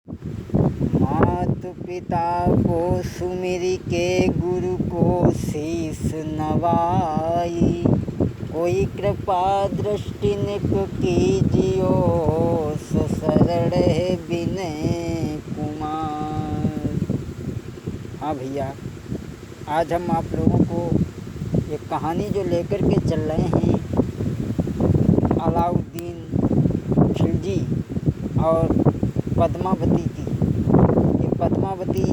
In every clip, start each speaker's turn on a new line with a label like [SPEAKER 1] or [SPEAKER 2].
[SPEAKER 1] मात पिता को सुमिर के गुरु को शीस नवाई। कोई कृपा दृष्टि निप कीजियो शरण विनय कुमार। हाँ भैया, आज हम आप लोगों को एक कहानी जो लेकर के चल रहे हैं अलाउद्दीन खिलजी और पद्मावती की। ये पद्मावती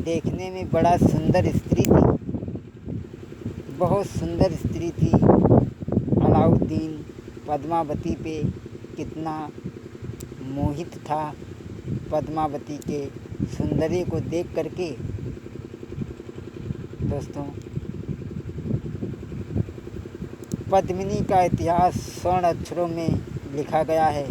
[SPEAKER 1] देखने में बड़ा सुंदर स्त्री थी, बहुत सुंदर स्त्री थी। अलाउद्दीन पद्मावती पे कितना मोहित था। पद्मावती के सौंदर्य को देख करके दोस्तों, पद्मिनी का इतिहास स्वर्ण अक्षरों में लिखा गया है।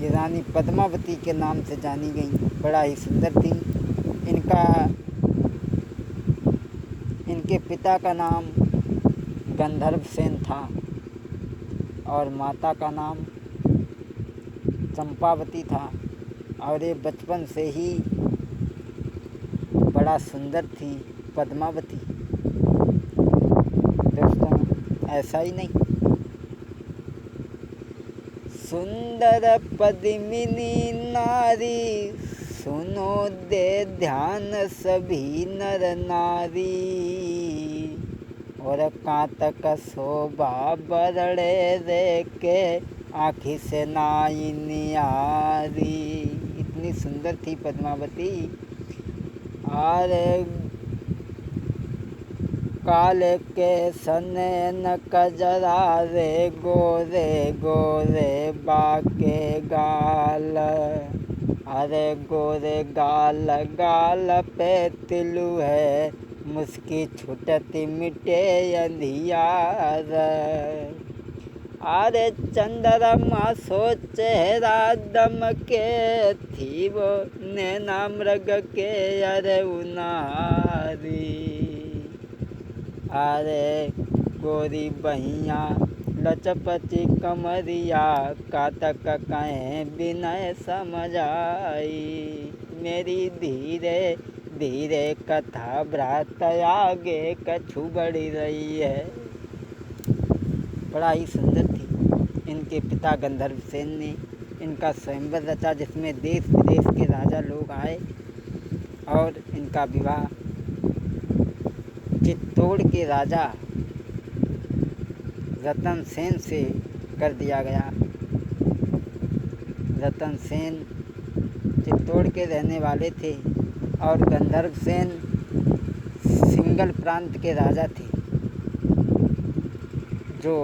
[SPEAKER 1] ये रानी पद्मावती के नाम से जानी गई, बड़ा ही सुंदर थी। इनके पिता का नाम गंधर्व सेन था और माता का नाम चंपावती था। और ये बचपन से ही बड़ा सुंदर थी पद्मावती। दोस्तों, ऐसा ही नहीं, सुंदर पद्मिनी नारी सुनो दे ध्यान सभी नर नारी। और कांतक शोभा बरड़े रे के आँखी से नाई नियारी। इतनी सुंदर थी पद्मावती। और काले के सनैन कजरा रे गोरे गोरे बाके गाल। अरे गोरे गाल गाल पे तिलु है मुस्की छुटती मिटे अंधियार। अरे चंद्रमा सो चेहरा दमके थी वो नैना मृग के अरे उनारी। अरे गोरी बहिया लचपची कमरिया कातक कहें विनय समझ आई। मेरी धीरे धीरे कथा भ्रात आगे कछु बढ़ी रही है। बड़ा ही सुंदर थी। इनके पिता गंधर्व सेन ने इनका स्वयंवर रचा, जिसमें देश विदेश के राजा लोग आए और इनका विवाह चित्तौड़ के राजा रतन सेन से कर दिया गया। रतन सेन चित्तौड़ के रहने वाले थे और गंधर्व सेन सिंगल प्रांत के राजा थे। जो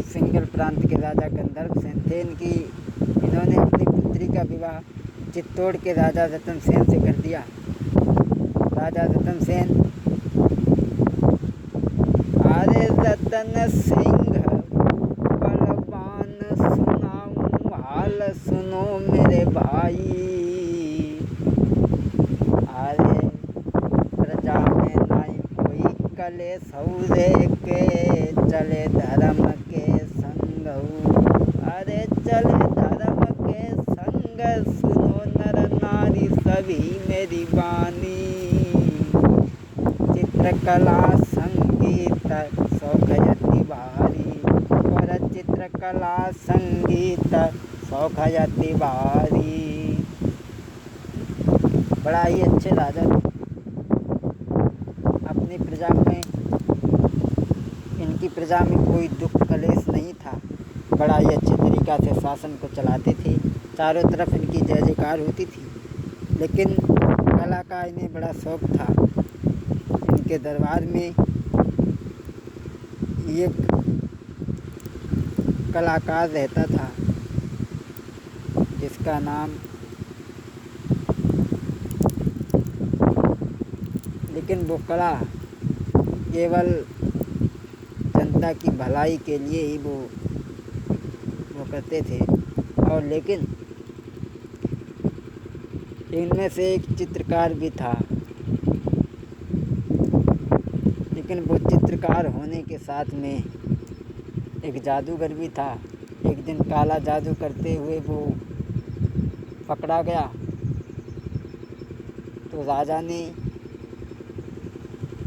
[SPEAKER 1] सिंगल प्रांत के राजा गंधर्व सेन थे, इन्होंने अपनी पुत्री का विवाह चित्तौड़ के राजा रतन सेन से कर दिया। राजा रतन सेन, अरे रतन सिंह बलवान सुनाऊं हाल सुनो मेरे भाई। अरे प्रजा में नहीं कोई कले सौदे के चले धर्म के संग। अरे चले धर्म के संग सुनो नर नारी सभी मेरी बानी। चित्रकला संगीत शौक यति भारी। और चित्रकला संगीत शौक यति भारी। बड़ा ही अच्छे राजा थे। अपनी प्रजा में, इनकी प्रजा में कोई दुख कलेश नहीं था। बड़ा ही अच्छे तरीक़ा से शासन को चलाते थे। चारों तरफ इनकी जय जयकार होती थी। लेकिन कला का इन्हें बड़ा शौक था। इनके दरबार में एक कलाकार रहता था जिसका नाम, लेकिन वो कला केवल जनता की भलाई के लिए ही वो करते थे। और लेकिन इनमें से एक चित्रकार भी था, लेकिन वो चित्रकार होने के साथ में एक जादूगर भी था। एक दिन काला जादू करते हुए वो पकड़ा गया तो राजा ने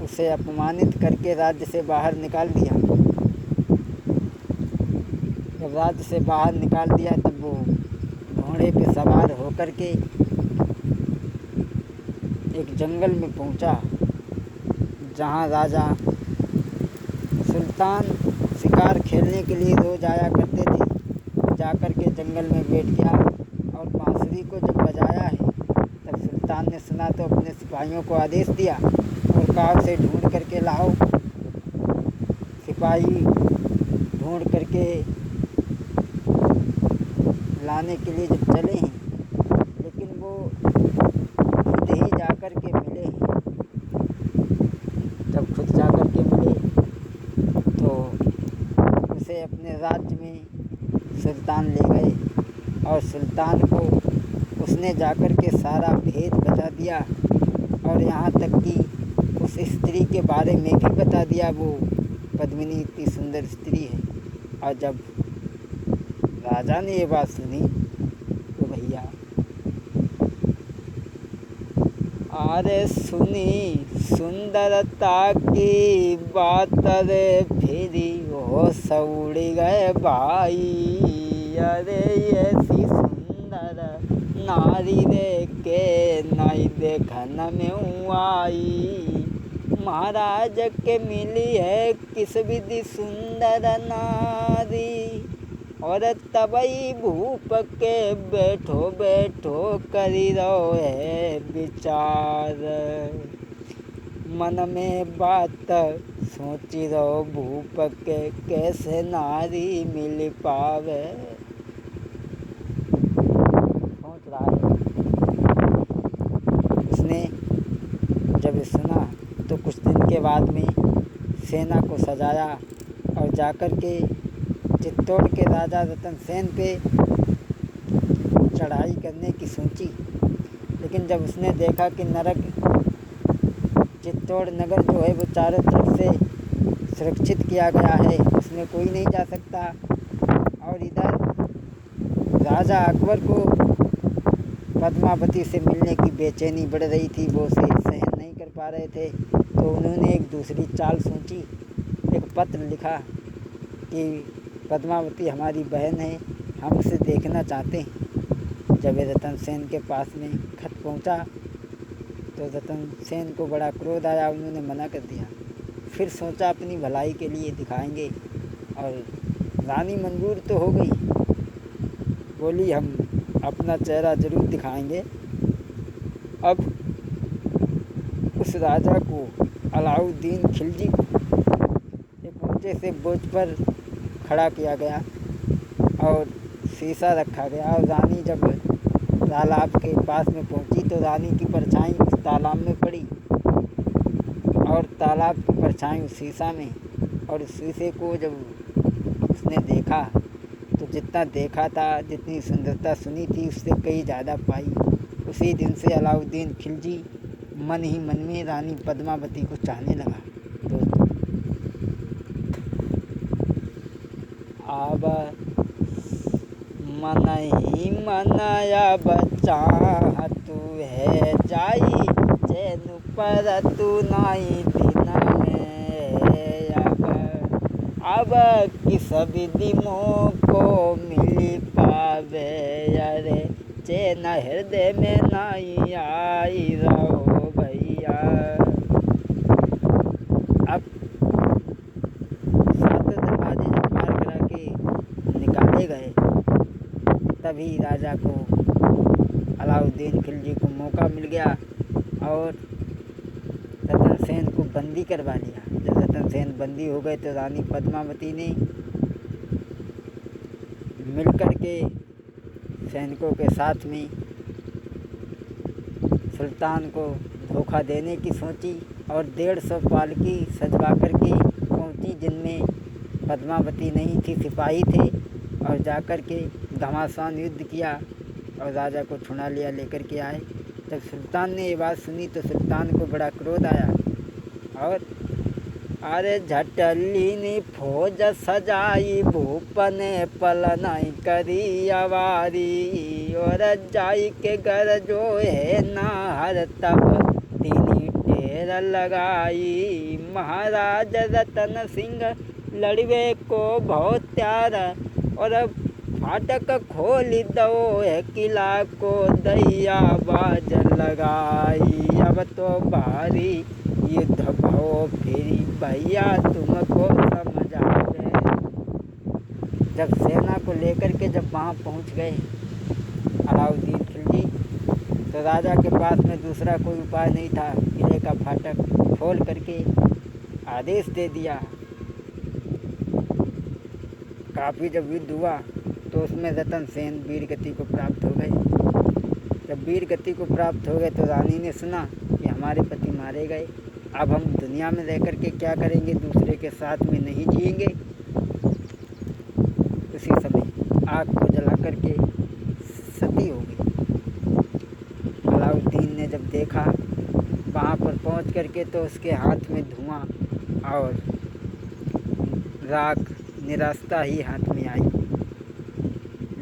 [SPEAKER 1] उसे अपमानित करके राज्य से बाहर निकाल दिया। जब राज्य से बाहर निकाल दिया तब वो घोड़े पे सवार होकर के एक जंगल में पहुंचा, जहां राजा सुल्तान शिकार खेलने के लिए रोज आया करते थे। जाकर के जंगल में बैठ गया और बांसुरी को जब बजाया है तब सुल्तान ने सुना तो अपने सिपाहियों को आदेश दिया और कहा उसे ढूंढ करके लाओ। सिपाही ढूंढ करके लाने के लिए जब चले हैं, लेकिन वो खुद ही जाकर के मिले हैं। जब खुद जाकर के मिले तो उसे अपने राज्य में सुल्तान ले गए और सुल्तान को उसने जाकर के सारा भेद बता दिया और यहाँ तक कि उस स्त्री के बारे में भी बता दिया। वो पद्मिनी इतनी सुंदर स्त्री है। और जब राजा ने ये बात सुनी तो भैया अरे सुनी सुंदरता की बात रे फिरी हो सौड़ी गए भाई। अरे ऐसी सुंदर नारी रे के नहीं देखन में आई। महाराज के मिली है किस विधि सुंदर नारी और तबई भूप के बैठो बैठो करी रहो है विचार। मन में बात सोची रहो भूप के कैसे नारी मिल पावे। सोच रहा है। उसने जब सुना तो कुछ दिन के बाद में सेना को सजाया और जाकर के चित्तौड़ के राजा रतन सेन पे चढ़ाई करने की सोची। लेकिन जब उसने देखा कि नरक चित्तौड़ नगर जो है वो चारों तरफ से सुरक्षित किया गया है, उसमें कोई नहीं जा सकता, और इधर राजा अकबर को पद्मावती से मिलने की बेचैनी बढ़ रही थी, वो उसे सहन नहीं कर पा रहे थे। तो उन्होंने एक दूसरी चाल सोची। एक पत्र लिखा कि पद्मावती हमारी बहन है, हम उसे देखना चाहते हैं। जब रतन सेन के पास में खत पहुंचा तो रतन सेन को बड़ा क्रोध आया। उन्होंने मना कर दिया। फिर सोचा अपनी भलाई के लिए दिखाएंगे, और रानी मंजूर तो हो गई। बोली हम अपना चेहरा जरूर दिखाएंगे। अब उस राजा को अलाउद्दीन खिलजी को एक ऊंचे से बोझ पर खड़ा किया गया और शीशा रखा गया। और रानी जब तालाब के पास में पहुंची तो रानी की परछाई उस तालाब में पड़ी और तालाब की परछाई उस शीशा में। और उस शीशे को जब उसने देखा तो जितना देखा था, जितनी सुंदरता सुनी थी, उससे कहीं ज़्यादा पाई। उसी दिन से अलाउद्दीन खिलजी मन ही मन में रानी पद्मावती को चाहने लगा। दोस्तों, अब मन ही मनाया बच्चा तू है जाई चैन पर तू नाई दिन में। अब किस विधि मोह को मिल पावे। अरे चैन हृदय में नाई आई रहो भैया। अब सात दरवाजे जब पार करा के निकाले गए तभी राजा को अलाउद्दीन खिलजी को मौका मिल गया और रतन सेन को बंदी करवा लिया। जब रतन सेन बंदी हो गए तो रानी पद्मावती ने मिलकर के सैनिकों के साथ में सुल्तान को धोखा देने की सोची और 150 पालकी सजवा करके पहुंची, जिनमें पद्मावती नहीं थी, सिपाही थे, और जाकर के घमासान युद्ध किया और राजा को छुड़ा लिया, लेकर के आए। जब सुल्तान ने ये बात सुनी तो सुल्तान को बड़ा क्रोध आया और अरे झटलिनी फौज सजाई भूपने पलनाई करी अवारी और जाई के घर जो है नाहर तब तीनी टेर लगाई। महाराज रतन सिंह लड़वे को बहुत प्यार और फाटक खोल दो है किला को दैया बाज लगाई। अब तो भारी युद्ध भो फिरी भैया तुमको समझ आवे। जब सेना को लेकर के जब वहाँ पहुँच गए अलाउद्दीन खिलजी, तो राजा के पास में दूसरा कोई उपाय नहीं था। किले का फाटक खोल करके आदेश दे दिया। काफ़ी जब युद्ध हुआ तो उसमें रतन सेन वीर गति को प्राप्त हो गए। जब वीर गति को प्राप्त हो गए तो रानी ने सुना कि हमारे पति मारे गए, अब हम दुनिया में रह कर के क्या करेंगे, दूसरे के साथ में नहीं जिएंगे। उसी समय आग को जला करके सती हो गई। अलाउद्दीन ने जब देखा वहाँ पर पहुँच करके तो उसके हाथ में धुआं और राख निराशा ही हाथ में आई।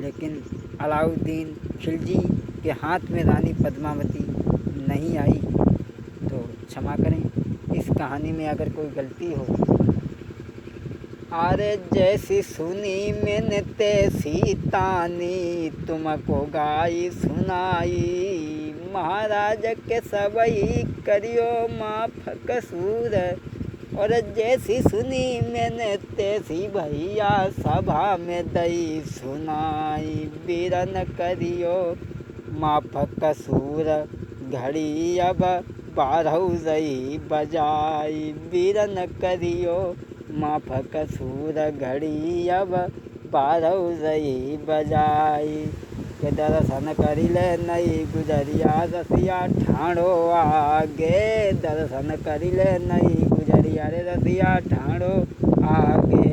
[SPEAKER 1] लेकिन अलाउद्दीन खिलजी के हाथ में रानी पद्मावती नहीं आई। तो क्षमा करें, इस कहानी में अगर कोई गलती हो। अरे जैसी सुनी मैंने तैसी तानी तुमको गाई सुनाई। महाराज के सबई करियो माफ कसूर और जैसी सुनी मैंने तैसी भैया सभा में दई सुनाई। बीरन करियो माफ कसूर घड़ी अब 12 बजाई। बीरन करियो माफ कसूर घड़ी अब 12 बजाई। के दर्शन करिले नई गुजरिया रसिया ठाणो आगे। दर्शन करिले नई गुजरिया रे रसिया ठाणो आगे।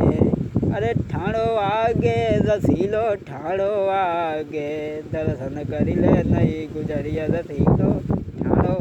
[SPEAKER 1] अरे ठाणो आगे रसीलो ठाणो आगे। दर्शन करिले नई गुजरिया रसीलो ठाणो